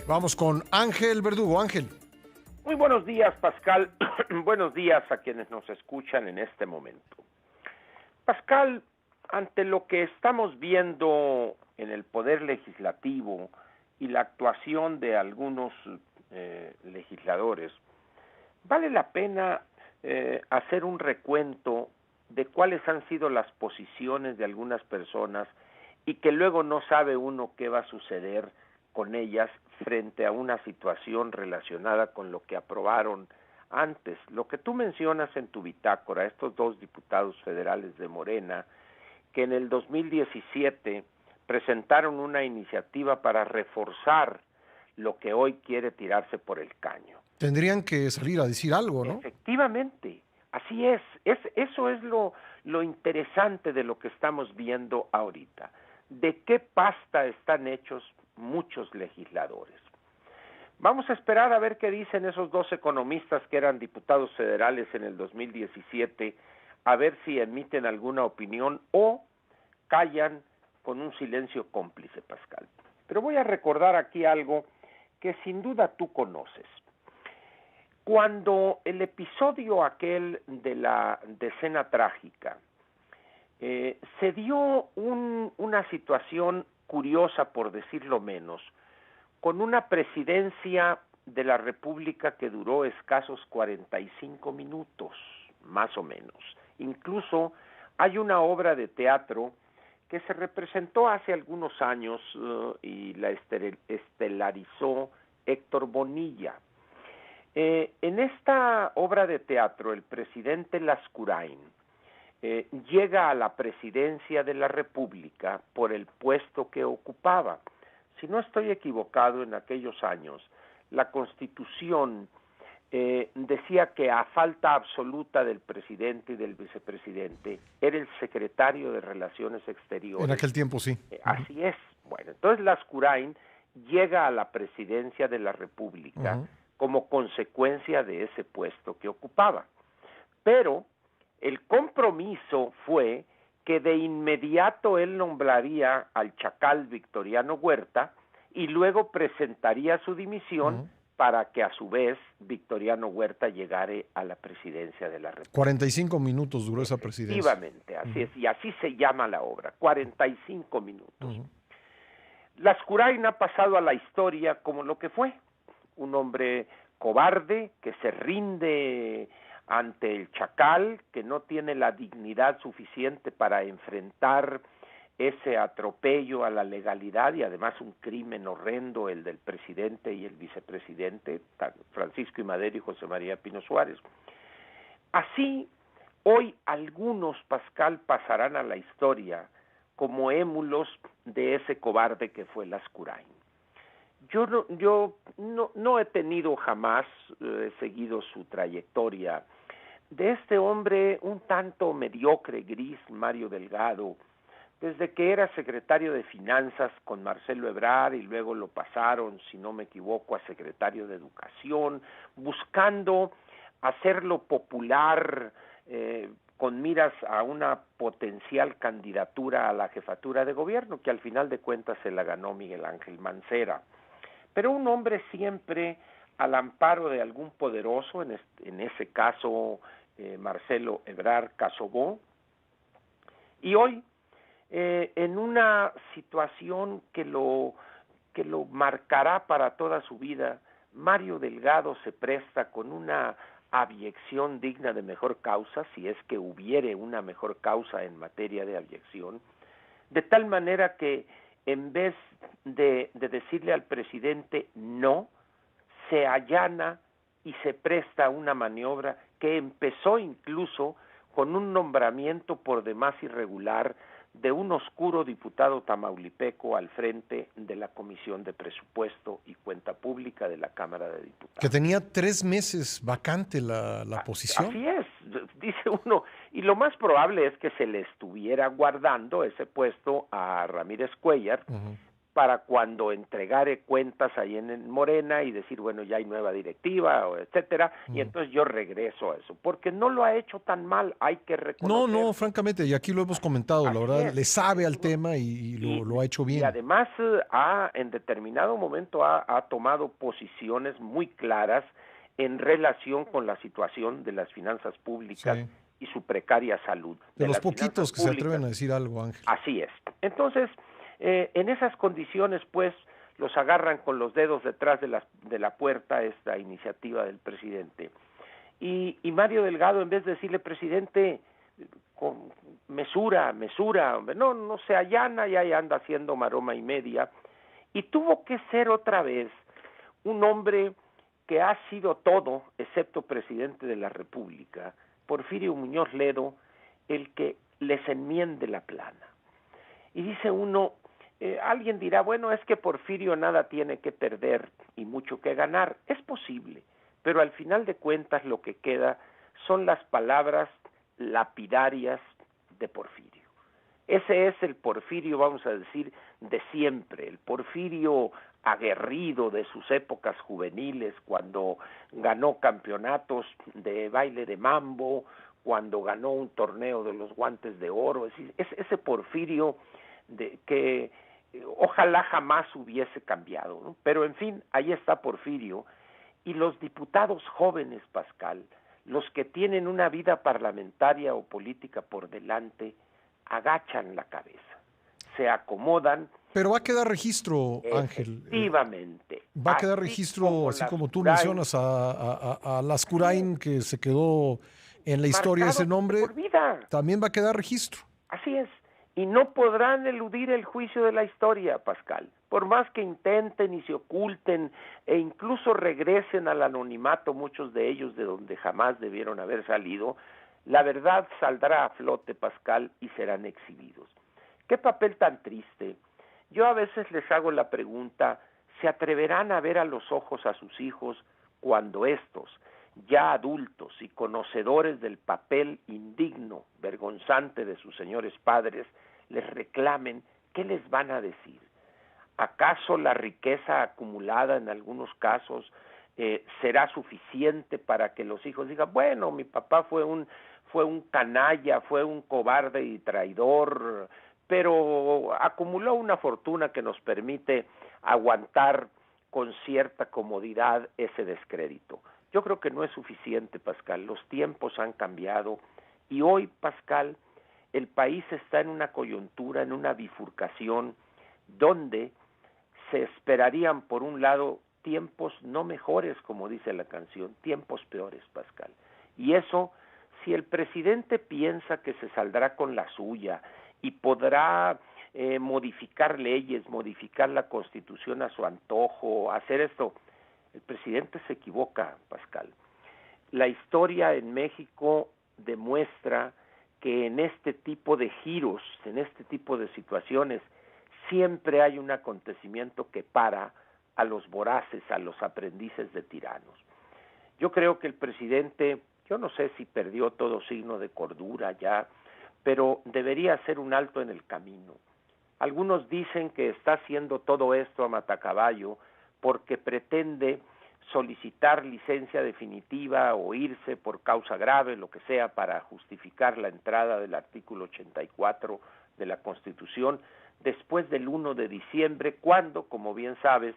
Vamos con Ángel Verdugo. Ángel. Muy buenos días, Pascal. Buenos días a quienes nos escuchan en este momento. Pascal, ante lo que estamos viendo en el Poder Legislativo y la actuación de algunos legisladores, vale la pena hacer un recuento de cuáles han sido las posiciones de algunas personas y que luego no sabe uno qué va a suceder con ellas frente a una situación relacionada con lo que aprobaron antes. Lo que tú mencionas en tu bitácora, estos dos diputados federales de Morena, que en el 2017 presentaron una iniciativa para reforzar lo que hoy quiere tirarse por el caño. Tendrían que salir a decir algo, ¿no? Efectivamente, así es. Eso es lo interesante de lo que estamos viendo ahorita. ¿De qué pasta están hechos muchos legisladores? Vamos a esperar a ver qué dicen esos dos economistas que eran diputados federales en el 2017, a ver si emiten alguna opinión o callan con un silencio cómplice, Pascal. Pero voy a recordar aquí algo que sin duda tú conoces. Cuando el episodio aquel de la decena trágica, se dio una situación curiosa, por decirlo menos, con una presidencia de la República que duró escasos 45 minutos, más o menos. Incluso hay una obra de teatro que se representó hace algunos años y la estelarizó Héctor Bonilla. En esta obra de teatro, el presidente Lascurain llega a la presidencia de la República por el puesto que ocupaba. Si no estoy equivocado, en aquellos años, la Constitución decía que a falta absoluta del presidente y del vicepresidente era el secretario de Relaciones Exteriores. En aquel tiempo, sí. Así es. Bueno, entonces Lascurain llega a la presidencia de la República como consecuencia de ese puesto que ocupaba. Pero el compromiso fue que de inmediato él nombraría al chacal Victoriano Huerta y luego presentaría su dimisión para que a su vez Victoriano Huerta llegare a la presidencia de la República. 45 minutos duró esa presidencia. Efectivamente, así es, y así se llama la obra, 45 minutos. Lascurain ha pasado a la historia como lo que fue, un hombre cobarde que se rinde ante el chacal, que no tiene la dignidad suficiente para enfrentar ese atropello a la legalidad y además un crimen horrendo, el del presidente y el vicepresidente, Francisco I. Madero y José María Pino Suárez. Así, hoy algunos, Pascal, pasarán a la historia como émulos de ese cobarde que fue Lascurain. Yo no he tenido jamás, he seguido su trayectoria, de este hombre un tanto mediocre, gris, Mario Delgado, desde que era secretario de Finanzas con Marcelo Ebrard y luego lo pasaron, si no me equivoco, a secretario de Educación, buscando hacerlo popular con miras a una potencial candidatura a la jefatura de gobierno, que al final de cuentas se la ganó Miguel Ángel Mancera. Pero un hombre siempre al amparo de algún poderoso, en ese caso Marcelo Ebrard Casobó, y hoy en una situación que lo marcará para toda su vida, Mario Delgado se presta con una abyección digna de mejor causa, si es que hubiere una mejor causa en materia de abyección, de tal manera que en vez de decirle al presidente no, se allana y se presta a una maniobra que empezó incluso con un nombramiento por demás irregular de un oscuro diputado tamaulipeco al frente de la Comisión de Presupuesto y Cuenta Pública de la Cámara de Diputados. Que tenía 3 meses vacante la posición. Así es, dice uno, y lo más probable es que se le estuviera guardando ese puesto a Ramírez Cuéllar para cuando entregare cuentas ahí en Morena y decir, bueno, ya hay nueva directiva, o etcétera, y entonces yo regreso a eso, porque no lo ha hecho tan mal, hay que reconocer. No, francamente, y aquí lo hemos comentado, la verdad, le sabe al tema y lo ha hecho bien. Y además en determinado momento ha tomado posiciones muy claras en relación con la situación de las finanzas públicas y su precaria salud. De los poquitos que se atreven a decir algo, Ángel. Así es. Entonces, en esas condiciones, pues, los agarran con los dedos detrás de la puerta esta iniciativa del presidente. Y Mario Delgado, en vez de decirle, presidente, con mesura, hombre, no se allana, y ahí anda haciendo maroma y media, y tuvo que ser otra vez un hombre que ha sido todo, excepto presidente de la República, Porfirio Muñoz Ledo, el que les enmiende la plana. Y dice uno, alguien dirá, bueno, es que Porfirio nada tiene que perder y mucho que ganar. Es posible, pero al final de cuentas lo que queda son las palabras lapidarias de Porfirio. Ese es el Porfirio, vamos a decir, de siempre, el Porfirio aguerrido de sus épocas juveniles, cuando ganó campeonatos de baile de mambo, cuando ganó un torneo de los guantes de oro. Es decir, es ese Porfirio que ojalá jamás hubiese cambiado, ¿no? Pero en fin, ahí está Porfirio, y los diputados jóvenes, Pascal, los que tienen una vida parlamentaria o política por delante, agachan la cabeza, se acomodan. Pero va a quedar registro, Ángel. Efectivamente. Va a quedar registro, así como tú mencionas a Lascurain, que se quedó en la historia ese nombre, por vida. También va a quedar registro. Así es. Y no podrán eludir el juicio de la historia, Pascal. Por más que intenten y se oculten e incluso regresen al anonimato, muchos de ellos de donde jamás debieron haber salido, la verdad saldrá a flote, Pascal, y serán exhibidos. ¿Qué papel tan triste? Yo a veces les hago la pregunta, ¿se atreverán a ver a los ojos a sus hijos cuando estos, ya adultos y conocedores del papel indigno, vergonzante de sus señores padres, les reclamen? ¿Qué les van a decir? ¿Acaso la riqueza acumulada en algunos casos será suficiente para que los hijos digan, bueno, mi papá fue un canalla, fue un cobarde y traidor, pero acumuló una fortuna que nos permite aguantar con cierta comodidad ese descrédito? Yo creo que no es suficiente, Pascal. Los tiempos han cambiado y hoy, Pascal, el país está en una coyuntura, en una bifurcación donde se esperarían, por un lado, tiempos no mejores, como dice la canción, tiempos peores, Pascal. Y eso, si el presidente piensa que se saldrá con la suya y podrá modificar leyes, modificar la Constitución a su antojo, hacer esto, el presidente se equivoca, Pascal. La historia en México demuestra que en este tipo de giros, en este tipo de situaciones, siempre hay un acontecimiento que para a los voraces, a los aprendices de tiranos. Yo creo que el presidente, yo no sé si perdió todo signo de cordura ya, pero debería hacer un alto en el camino. Algunos dicen que está haciendo todo esto a matacaballo porque pretende solicitar licencia definitiva o irse por causa grave, lo que sea, para justificar la entrada del artículo 84 de la Constitución después del 1 de diciembre, cuando, como bien sabes,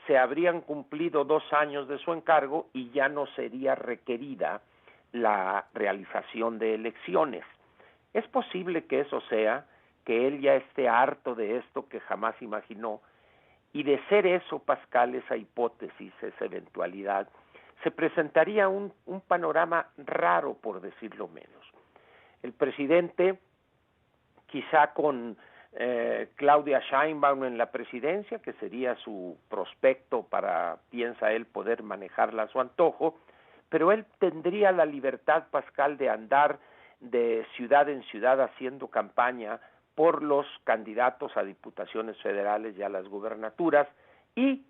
se habrían cumplido 2 años de su encargo y ya no sería requerida la realización de elecciones. Es posible que eso sea, que él ya esté harto de esto que jamás imaginó, y de ser eso, Pascal, esa hipótesis, esa eventualidad, se presentaría un panorama raro, por decirlo menos. El presidente, quizá con Claudia Sheinbaum en la presidencia, que sería su prospecto para, piensa él, poder manejarla a su antojo, pero él tendría la libertad, Pascal, de andar de ciudad en ciudad haciendo campaña por los candidatos a diputaciones federales y a las gubernaturas, y,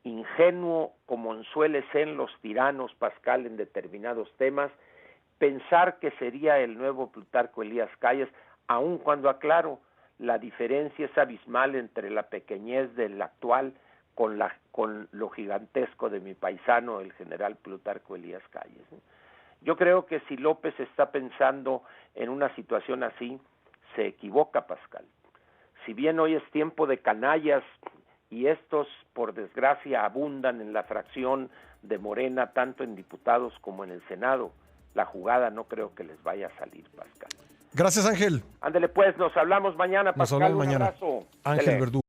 ingenuo como suele ser los tiranos, Pascal, en determinados temas, pensar que sería el nuevo Plutarco Elías Calles, aun cuando, aclaro, la diferencia es abismal entre la pequeñez del actual con lo gigantesco de mi paisano, el general Plutarco Elías Calles. Yo creo que si López está pensando en una situación así, se equivoca, Pascal. Si bien hoy es tiempo de canallas y estos, por desgracia, abundan en la fracción de Morena, tanto en diputados como en el Senado, la jugada no creo que les vaya a salir, Pascal. Gracias, Ángel. Ándele pues, nos hablamos mañana, Pascal. Nos hablamos mañana. Un abrazo. Ángel Verdugo.